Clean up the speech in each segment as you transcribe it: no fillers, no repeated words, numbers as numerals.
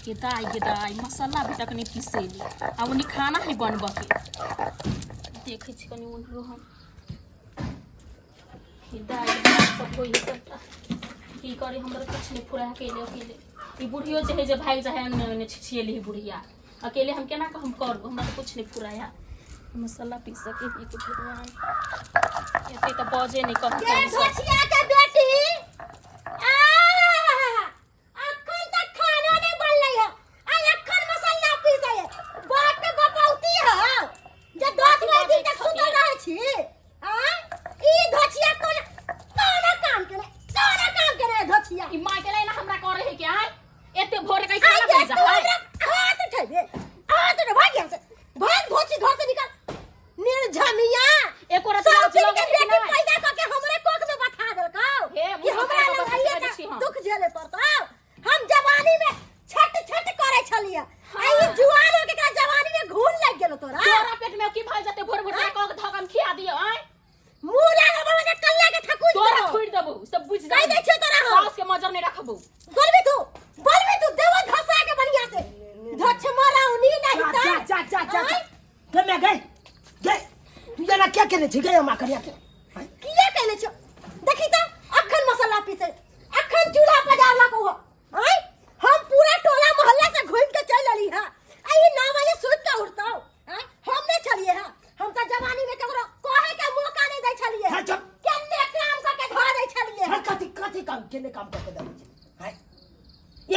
के दाई मसाला भी तक नहीं पीसेली आ उन्हें खाना ही बनब के देखे छी कनी उन हम दाई सब कोई सब की करे हमरा कुछ नहीं पूरा अकेले ई बुढ़ियो जे है भाग जाए ने छिछिएली बुढ़िया अकेले हम केना हम करब हमरा तो कुछ नहीं फुराया मसाला पीस सके ही कुछ भगवान एते तो बजे नहीं कह के ढोचिया के बेटी अखन तक खाना नहीं बनलै है आ अखन मसाला पीस है बात पे बपौती है जे 10 बजे तक सुतल रहे छी ई ढोचिया कोन काम करे ढोचिया ई माय के लेना हमरा करे है क्या एते भोर के खाना बन जा हाथ उठेबे हाथ उठे भाग यहाँ से भाग ढोची घर से निकल निर्झमिया एको रति बेटी पैदा करके हमरे कोख में बैठा देलकौ कि हमरा लड़ाइए दुख झेले पड़तौ हम जवानी में छट करे छलिए आ ई जुआन हो के जवानी में घून लग गेलो तोरा पेट में की भल जते भोर भोर के धकम खिया दियो मुंह लगा बाबा के कल्ला के ठकुई तोरा छोड़ देबो सब बुझ जा कह दे छ तोरा सास के मजर नहीं रखबो बोलबी तू देव घसा के बढ़िया से धछ मराउनी नहीं ता जा के मैं गए तू जना क्या कहने छी गए मा करिया के किया कहले छ देखी त अखन मसाला पीसे अखन चूल्हा पजावला को हैं हम पूरा टोला मोहल्ला से घूम के चल आली हां आई 9 बजे सुत के उठतौ हैं हम नहीं चलिए हां हम त जवानी में ककरो कहे के मौका नहीं दै छलिए हां चुप केने काम करके धर दै छलिए हां कथि काम केने काम करके दे छी हैं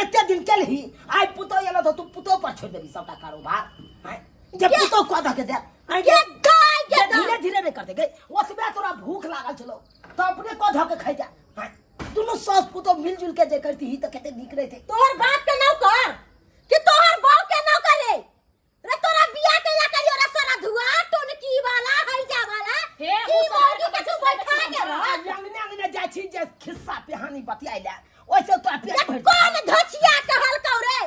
एते दिन के ही आई पुतो एला तो तू पुतो पर छोड़ देबी सबटा कारोबार हैं जब पुतो को द के दे के गाय के धीरे धीरे नहीं करते गए ओतबे तोरा भूख लागल चलो तो अपने को ध के खाई जा हैं दोनों सास पुतो मिलजुल के जे करती ही तो केते निक रहे थे तोहर बाप के नौकर कि तोहर बाप के नौकर रे रे तोरा बियाह केला करियो रे सारा धुआ टोनकी वाला हईजा वाला हे ई मौगी के तू बैठा के रह अंगने जा छी जे खिस्सा पेहानी बतियाइला ओइसे तोरा पेट भर कौन धछिया कहल कौ रे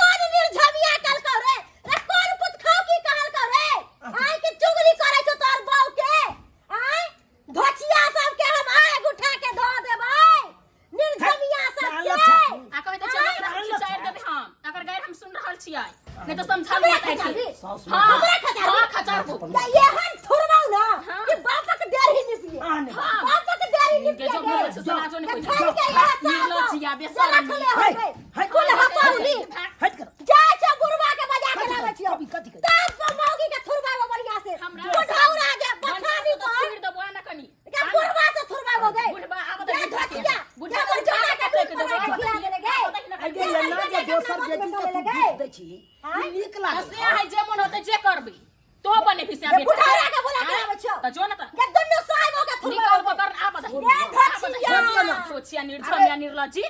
कौन निर्झमिया कहल कौ रे कौन पुतखाव की कहल कौ रे आय के चुगली करे छ तोहर बाऊ के आय धछिया सब के हम आग उठा के ध देबै निर्झमिया सब के आ कहै त चल चार देबे हम अगर गैर हम सुन रहल छियै नहीं तो समझा ले हमरा खचार ये हन थुरबाऊ ना कि बाप के देर ही नहीं पिए बाप के देर ही नहीं के जो बोल से सुना जो नहीं कोई लो छिया बेसर है कुल हपाउली हट कर जा छ बुरबा के बजा के लावे छियो कथि तब को मौगी के थुरबाओ बढ़िया से बुढ़ाउरा जे बखानी को फिर दबो ना कनी के बुरबा से थुरबाओ गए बुढ़बा आब त धछिया बुढ़ा बुढ़ा जोड़ा के फेंक दे खिला दे गए आगे लन्ना जे दोसर बेटी के तू दूध दै छी नीक लागे से है जे मन होते जे करबी तो बने फिसे बेटा बुढ़ाउरा के बोला के लावे छियो त जो ना त के दुनु साइब के निकाल थुरबाओ कर आ बता धछिया सोचिया निर्झमिया निर्लजी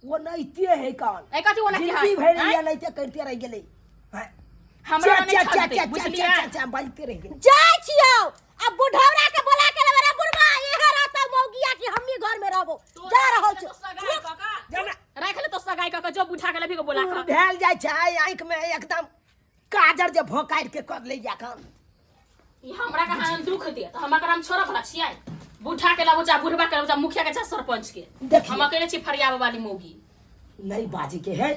वो नैते है कौन ए कथि ओना की जिंदगी भर या नैते करते रह गेलै हैं हमरा नहीं छाते बुझलिया बाजते रह गेलै जाय छियो अब बुढ़ौरा के बोला के लेबे रे बुढ़बा एहे रहता मौगिया कि हमनी घर में रहबो जा रहल छ जाना राख ले तो सगाई का जो बुढ़ा के लेबी के बोला का भेल जाय छै आंख में एकदम काजर जे भोकाइर के कर ले जाखन ई हमरा का हम दुख दे त हमरा हम छोरा भला छियै बुढ़ा के लाबो जा बुढ़बा के लाबो जा मुखिया के जा सरपंच के हम अकेले छी फरियाब वाली मौगी नहीं बाजी के है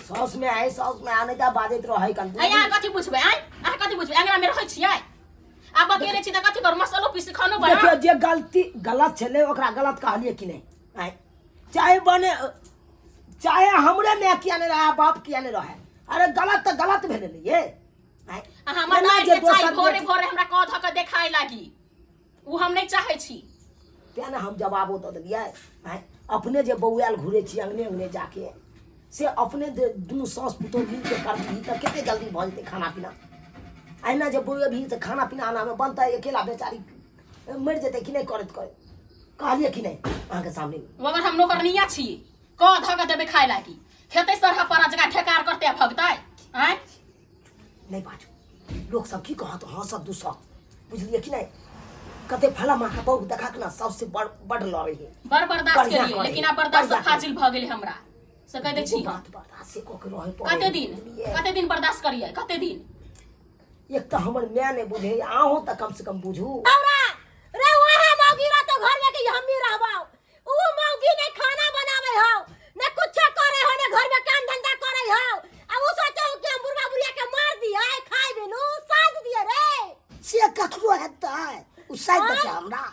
सौस में आने जा बाजत रहे कन आ यहाँ कथि पूछबे आ कथि पूछबे अंगना में रहै छियै आब अकेले छी त कथि कर मसालो पीस खानो बना देखियो जे गलती गलत छले ओकरा गलत कहलिए कि नहीं आय चाहे बने चाहे हमरे में किया नहीं रहा बाप किया नहीं रहा अरे गलत तो गलत भेले ये आय हमर मार के चाय भोरे भोरे हमरा कह ध के देखाय लागी उ हम नहीं चाहे छी क्या ना हम जवाबो तो दिया आय अपने जे बौआल घुरे छी अंगने जाके से अपने दुनु सास पुतो मिल के करती त केते जल्दी भ जते खाना पीना आइना जे बौआ भी त खाना पीना आना में बनता है अकेला बेचारी मर जते कि नहीं करत करे कहलिए कि नहीं आहा के सामने अगर हम नौकरनिया छी कह ध के देबे खाय लागी खेते सरहा पर जगह ठेकार करते भगतै हैं नहीं बाजू लोग सब की कहत हां सब दूसरा बुझलिए कि नहीं कते फला मां का बहु देखा के ना सबसे बड़ लड़े है बड़ बर्दाश्त करिए लेकिन अब बर्दाश्त फाजिल भ गेले हमरा से कह दे छी बात बर्दाश्त से को के रहे कते दिन बर्दाश्त करिए कते दिन एक तो हमर मैं ने बुझे आहो त कम से कम बुझू औरा रे वहां मौगी रा तो घर में कि हम ही रहबाओ उ मौगी ने खाना बनावे हो न कुछ करे हो न घर में काम धंधा करे रही हो अब वो सोचे हो कि हम बुढ़वा बुढ़िया के मार दिया खाई बिनु साथ दिए रे से कखरो हेता है उ साइड बचा हमरा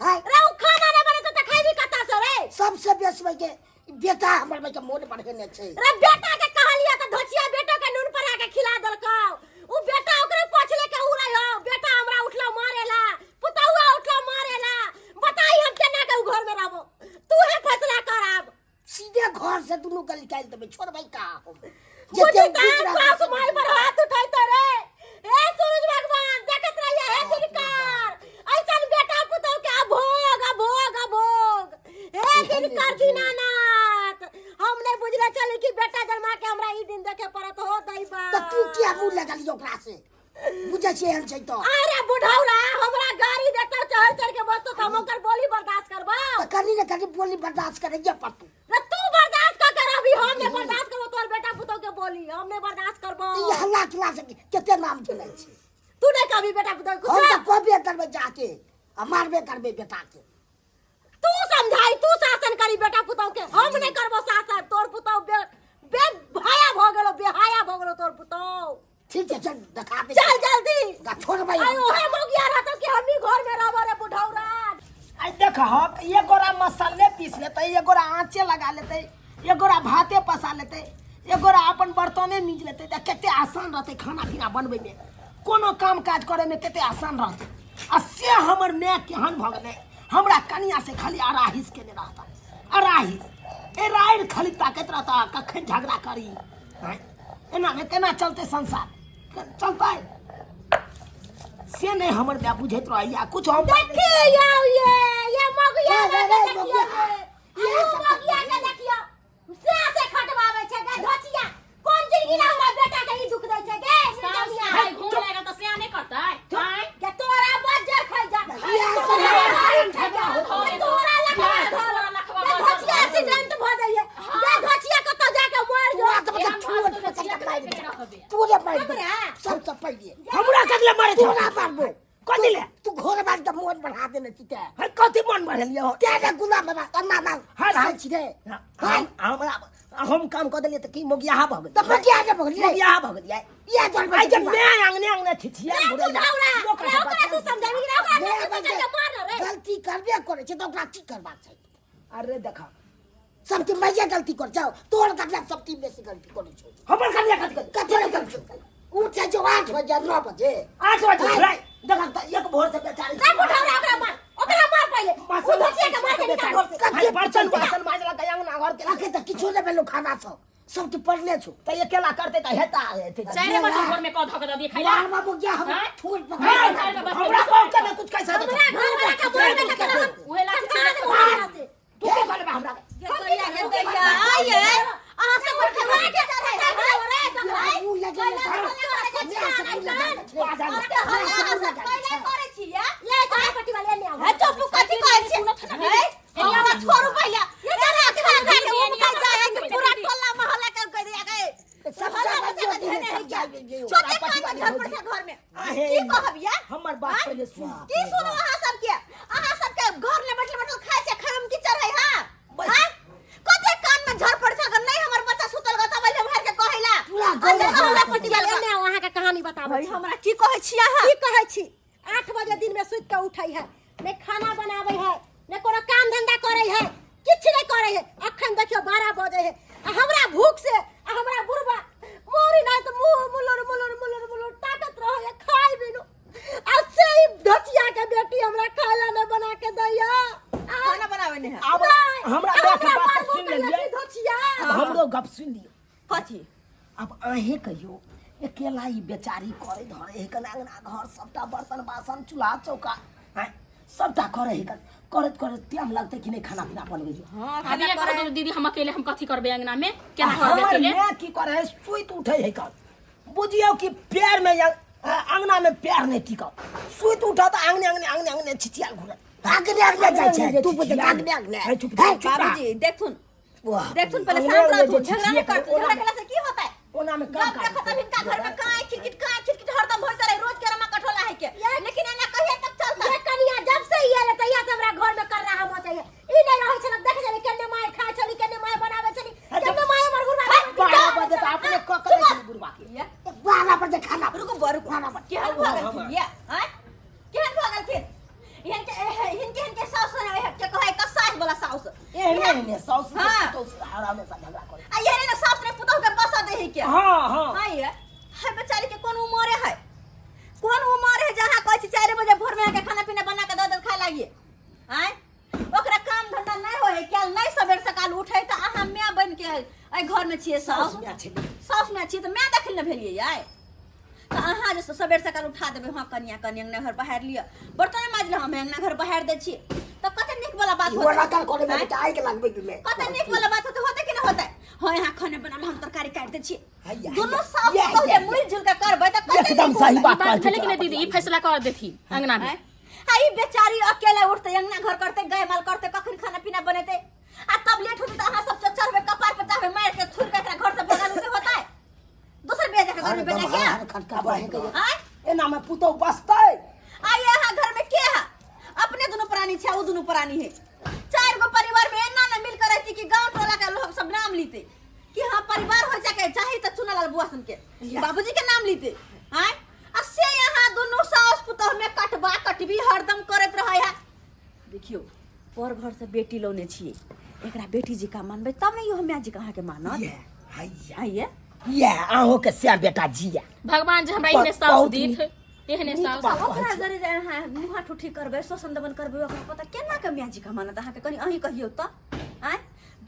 है रे उ खाना नहीं बने तो खाई भी कता से रे सबसे बेसबै के बेटा हमर में के मोन बढ़ेने छै रे बेटा के कहलिया तो धोचिया बेटा के नून पर आके खिला देलको उ बेटा ओकरे पोछले के उ रही हो बेटा हमरा उठलो मारेला पुतौआ उठलो मारेला बताई हम केना के उ घर में रहबो तू है फैसला कर अब सीधे घर से दुनू के निकाल देबे छोड़बै का हम मुझे कास माई पर हाथ उठाई तो रे ए सूरज भगवान देखत रहिए हे दिलकार ऐसन बेटा पुतौ के अभोग हे दिलकार दीनानाथ हम नहीं बुझले चले कि बेटा जन्मा के हमरा ई दिन देखे पड़त हो दैबा तो तू किया मुंह लगलियो ओकरा से बुझे छै हम छै तो अरे बुढ़ौरा हमरा गाड़ी देता चढ़ के बस तो हम ओकर बोली बर्दाश्त करबा तो कनी ने कनी बोली बर्दाश्त करेंगे पट्टू रे तू बर्दाश्त कर कर अभी हम नहीं बर्दाश्त करबो तोर बेटा पुतौ के बोली हम नहीं बर्दाश्त करबो ये हल्ला किला से केते नाम चलै छै तू नहीं कभी बेटा पुतौ हम कुछ तो कहबे करबे जाके आ मारबे करबे बेटा के तू समझाई तू शासन करी बेटा पुतौ के हम नहीं करबो शासन तोर पुतौ बे भाया भ गेलो बेहाया भ गेलो तोर पुतौ ठीक है चल दिखा दे चल जल्दी गा छोड़बै आयो है मोगिया रहत कि हम ही घर में रहबो रे बुढ़ौरा आई देख हम ये गोरा मसाले पीस लेते ये गोरा आंचे लगा लेते ये गोरा भाते पसा लेते ये गोरा अपन बर्तने मीज लेते त केते आसान रहते खाना पीना बनबै में कोनो काम काज करे में केते आसान रहते आ से हमर ने केहन भ गेलै हमरा कनिया से खाली अराहिस केने रहता अराहिस ए राइड खाली ताकत रहता कखन झगड़ा करी हैं एना में केना चलते संसार चलता से नहीं हमर बे बुझैत रहैया कुछ हम देखिए ये मोगिया के देखियो ये मोगिया के देखियो से खटवावे छै गे धोचिया कोन जिंदगी ना हमरा बेटा के ई दुख दै छै गे सास भाई घूम लेगा तो सिया नहीं करता है के तोरा बज्जर खै जा तोरा लखवा धोचिया एक्सीडेंट भ जाइए गे धोचिया कत जाके मर जो पूरे पाई सब सब पाई हमरा कदले मारे छोड़ा पाबो कदिले तू घर बाज त मोन बढ़ा देने चिते है कथि मन बढ़लियो हो तेरे गुलाम बाबा ना ना हर छी रे हमरा हम काम क देलिए त की मोगिया भ गेल त मोगिया के भ गेल मोगिया भ गेल ये जन भाई जब मैं अंगने छिछिया ओकरा तू समझाबी कि ओकरा के मार रे गलती करबे करे छै त ओकरा की करबाक छै अरे देखा सबके मजे गलती कर जाओ तोर कतला सब टीम में से गलती करे छो हमर कन्या कथि गलती उठे जो 8 बजे 9 बजे 8 बजे राय देखा एक भोर से बेचारी रे बुढ़ौरा ओकरा मार पहिले मसाला धोचिया के मार के निकाल घर से कथि बर्तन बासन माजला गयांग ना घर के रखे त किछो ने बेलो खाना सब तो पढ़ले छो त अकेला करते त हेता हेते चाहे बर्तन घर में कौ धक दे खाइला यार बाबू क्या हम फूल पकड़ हमरा को के कुछ कैसा हमरा घर वाला के मार के निकाल उहे लाठी छाड़ा तू के बोले हमरा गैया आइए आ सब खवा के रे मुंह लगे करे छिया ले चाय पट्टी वाले ले आ चुप कथि कहै छी हे हमरा छोड़ू पहिले ये जरा खा खा के मुंह का जाए कि पूरा टोला मोहल्ला के कर दिया गए सब छोटे कान झपड़ से घर में की कहबिया हमर बात पहले सुन की सुनो अहाँ सब के घर ले बैठल खाए से खरम की चढ़ै हां कते कान में झपड़ से अगर नहीं हमर बच्चा सुतल ग तब ले भर के कहैला हमरा पट्टी वाले ने वहां के कहानी बताबै हमरा की कहै छी अहाँ की कहै छी 8 बजे दिन में सुत के उठै है ने खाना बनाबै है ने कोनो काम धंधा करै है किछ नहीं करै है अखन देखियो 12 बजे है हमरा भूख से हमरा बुढ़बा मोरी नहीं तो मुलुर ताकत रहे खाई बिनु ऐसे ही धोचिया के बेटी हमरा खाना न बना के दैया खाना बनावे नहीं है अब हमरा देख बात सुन लेलिए धोचिया अब हमरो गप सुन लियो कथि अब अहे कहियो अकेला ही बेचारी करे धरे है कना अंगना घर सबटा बर्तन बासन चूल्हा चौका हैं सबटा करे है करत टाइम लगते कि नहीं खाना पीना बनबे जो हां अभी ये कह दो दीदी हम अकेले हम कथि करबे अंगना में केना करबे अकेले मैं की करे सुइत उठे है का बुझियो कि पैर में अंगना में पैर नहीं टिका सुइत उठा तो आंगने छिचिया घुरे आगने जाय छै तू बुझ आगने बाबूजी देखथुन पहले शांत रहो झगड़ा नहीं करतु झगड़ा केला से की होता है ओना में काम जब देखो तब इनका घर में काय खिटखिट हरदम होइत रहे रोज के रमा कठोला है के लेकिन एना कहिए तक चलता ये कनिया जब से ये ले तैया से हमरा घर में कर रहा हो चाहिए ई नहीं रहे छल देख चली केने माय खाय चली केने माय बनावे चली केने माय हमर गुरबा 12 बजे अपने क के देखी बुढ़वा के ये बाला पर जे खाना रुको बरु केहन भागल फिर ये हैं केहन भागल फिर इनके साउस ने के कहै का सास वाला साउस एने साउस हाँ। तो हरा में सा झगड़ा करे आ ये ने साउस ने पुतौ के बसा दे है के हां हां हां ये है बेचारी के कौन उम्र है कौन उम्र है जहां कहै छी 4 बजे भोर में आके खाना पीना बना के दे खाए लागिए हैं ओकरा काम धंधा नहीं होय क्या नहीं सवेर सकाल उठै त अहाँ मैं बन के ए घर में छिए साउस साउस में अच्छे साउस में छी त मैं देखल न भेलिए याय त अहाँ जे सवेर सकाल उठा देबे हां कनिया अंगना घर बहार लिया बर्तन माज ले हम अंगना घर बहार दे छी त कते निक वाला बात वो रकल करे में बेटा आई के लगबे कि में कते निक वाला बात होते कि न होते हां यहाँ खाने बनल हम तरकारी काट दे छी हैया, दोनों हैया, साउस ये, को ये, मिल जुल के करबै त कते एकदम निक सही होतै। बात बात कहै भेलै कि नहीं दीदी ई फैसला कर देती अंगना में आई बेचारी अकेले उठते अंगना घर करते गाय माल करते कखन खाना पीना बनेते आ तब लेट होते त अहाँ सब चढ़बे कपार पे चढ़बे मार के थुर के घर से भगा देते होता है दूसर बेजा के घर में बेटा के हर खटका बहे के आय एना में पुतौ बसतै आई यहाँ घर में के है अपने दोनों प्राणी छे वो दोनों प्राणी है 4 गो परिवार में एना न मिल कर रहती कि गांव टोला के लोग सब नाम लीते कि हां परिवार हो जाके चाहे त चुनालाल बुआ सन के बाबूजी के नाम लीते आय असे यहाँ दोनों सास पुतोह में कटबा कटबी हरदम करत रहै है देखियो पर घर से बेटी लौने छिए एकरा बेटी जी का मानबे तब नहीं हम जी कहां के मानत ये हैया आइए ये आहो के से बेटा जिया भगवान जे हमरा इहने साउस बहुत दीत एहने साउस बात कहै ओकरा छी। जरे जाय हां मुहा ठुठी करबे शोषण दमन करबे ओकरा पता केना के म्या जी का मानत अहाँ के कनी अही कहियो त आय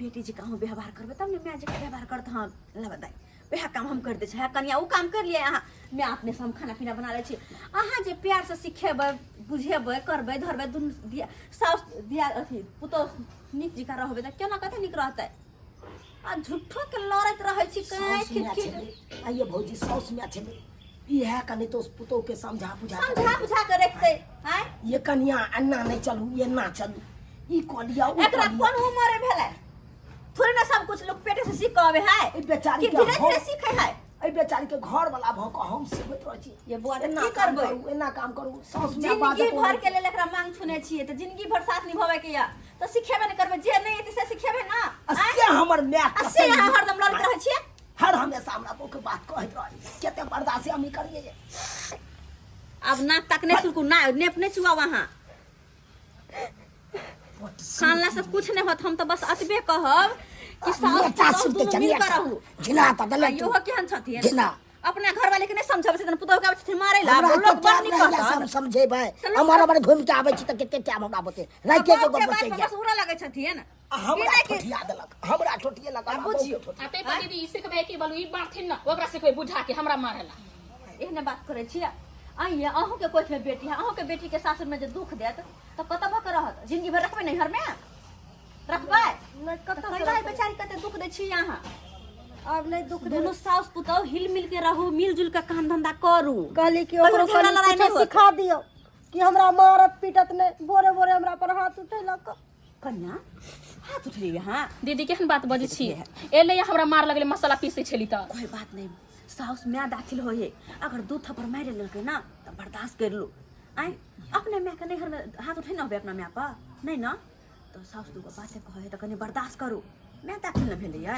बेटी जी कहूं व्यवहार करबे तब ने म्या जी का व्यवहार करत हां ला बताई वह काम हम कर दे छै कनिया उ काम कर लिए अहाँ मैं अपने से हम खाना पीना बना ले छी अहाँ जे प्यार से सिखेबे बुझेबे करबे धरबे दुन दिया साउस दिया अथी पुतो निक जी का रहबे त केना कते निक रहतै आ झूठो के लड़त रहै छी कहीं साउस में खिटखिट आइए भौजी साउस में अच्छे ई है कने तो पुतौ के समझा बुझा के समझा बुझा के रखते हैं ये कनिया अन्ना नहीं चलू ये ना चलू ई कलिया उ एकरा कलिया कोन उम्र भेलै थोड़े ना सब कुछ लोग पेटे से सीख के आवे है ई बेचारी कि के धीरे धीरे सीखे है ई बेचारी के घर वाला भ के हम सिखबैत रहै छी ये बुआ एना की काम करबै करू एना काम करू साउस में बात जिंदगी भर के लेल एकरा मांग छुने छिए त जिंदगी भर साथ निभावे के या तो सिखेबे न करबे जे नहीं एते से सिखेबे ना असे हमर मैं असे यहाँ हरदम लड़त रहै छिए हर हमेशा हमरा बहू के बात कहैत रही केते बर्दाश्त हम करिए अब नाक तक नहीं सुलकू ना नेप नहीं चुआ वहां खानला से कुछ नहीं होत हम तो बस अतबे कहब कि बेटा सास सुनते दोनों चलिए मिल कर रहू झिला त दले यो केहन छथिन झिला अपने घर वाले के नहीं समझब से पुतोह के आबै मारे ला हमरा लोग के बात नहीं टाइम कहत सब समझेबै हमारा बारे घूम के आबै छी त केते टाइम हमरा बते राइते के गप बते बस उड़ा लगे छथिन हमरा ठोठिया देलक हमरा ठोठिए लगा बुझियो आते पर दीदी इसे के भाई के बोलू ई बात थी ना ओकरा से कोई बुझा के हमरा मारेला एहने बात करे छियै आइए अहूँ के कोख में बेटी है अहूँ के बेटी के सासुर में जे दुख देत तो कतऽ भक रहत जिंदगी भर रखबे नहीं घर में रखबै कतऽ रह बेचारी कते दुख दे छी यहाँ अब नहीं दुख दे दोनों सास पुतोह हिल मिल के रहू मिलजुल के काम धंधा करू कहली कि कहियो ओकरो झगड़ा लड़ाई कुछ नहीं होत। सिखा दियो कि हमरा मारत पीटत नहीं बोरे बोरे हमरा पर हाथ उठेलक कन्या हाथ उठलिए यहाँ दीदी केहन बात बजै छी एले हमरा मार लगले मसाला पीसे छली त कोई बात नहीं साउस में दाखिल हो है अगर दू थप्पड़ मारे लगे ना तो बर्दाश्त कर लो आए अपने मैं के नहीं घर में हाथ उठे ना हो अपना मैं पर नहीं ना तो साउस दूगो बातें कहे तो कनी बर्दाश्त करू मैं दाखिल न भेले है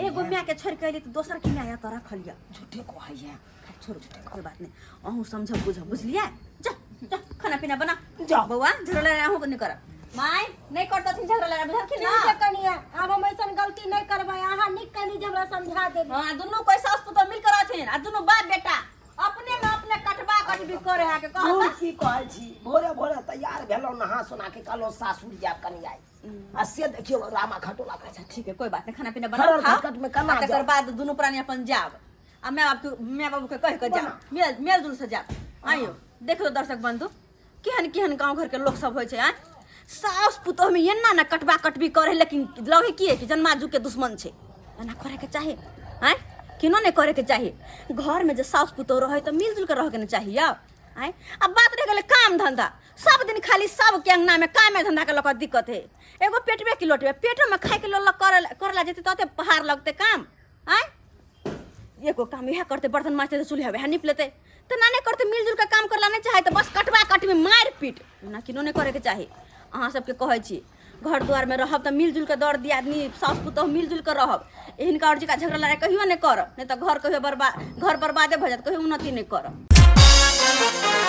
एगो मैं के छोड़ के अइली तो दोसर के मैं तो रख लिया झूठे को है छोड़ कोई बात नहीं अहूँ समझ बुझ बुझलिए जा जा खाना पीना बना जाओ। बउआ झगड़ा लड़ाई अहूँ नहीं कर माय नहीं करता थी झगड़ा लड़ाई बुझल कि ठीक है ना कनिया अब हम ऐसा गलती नहीं करबै अहाँ निक कहली जे हमरा समझा दे हां दोनों कोई सास पुतोह मिल कर आथिन आ दोनों बाप बेटा अपने में अपने कटबा कटबी करे है के दूर कहता की कहै छी भोरे भोरे तैयार भेलौ नहा सोना के कहलो सासुर जाब कनी आई आ से देखियो रामा खटोला का अच्छा ठीक है कोई बात नहीं खाना पीना खरल बना खटखट में कना तकर जाओ। बाद दोनों प्राणी अपन जाब आ मैं बाबू के कह के जा बना। मेल जुल से जाब आइयो देखो दर्शक बंधु केहन केहन गांव घर के लोग सब होय छै आ सास पुतोह में एना ना कटबा कटबी करे लेकिन लगे की है कि जन्माजू के दुश्मन छै एना करे के चाहे हैं किनो नहीं करे के चाहिए घर में जो सास पुतोह रहे तो मिलजुल के रह के ना चाहिए आय अब बात रह गए काम धंधा सब दिन खाली सब के अंगना में काम धंधा के लोग दिक्कत है एगो पेटवे की लोटवे पेटो में खाए के लोग करला जेते तते पहाड़ लगते काम आय एको काम यह करते बर्तन माजते तो चूल्हा वह निप लेते तो ना नहीं करते मिलजुल के काम करला नहीं चाहे तो बस कटवा कटवी मार पीट ना किनो नहीं करे के चाही अहाँ सबके कहै छी घर द्वार में रहब तो मिलजुल के दौड़ दिया आदमी सास पुतोह मिलजुल के रहब इनका और जी का झगड़ा लड़ाई कहियो नहीं करब नहीं तो घर कहियो बर्बाद घर बर्बादे भ जात कहियो उन्नति नहीं करब।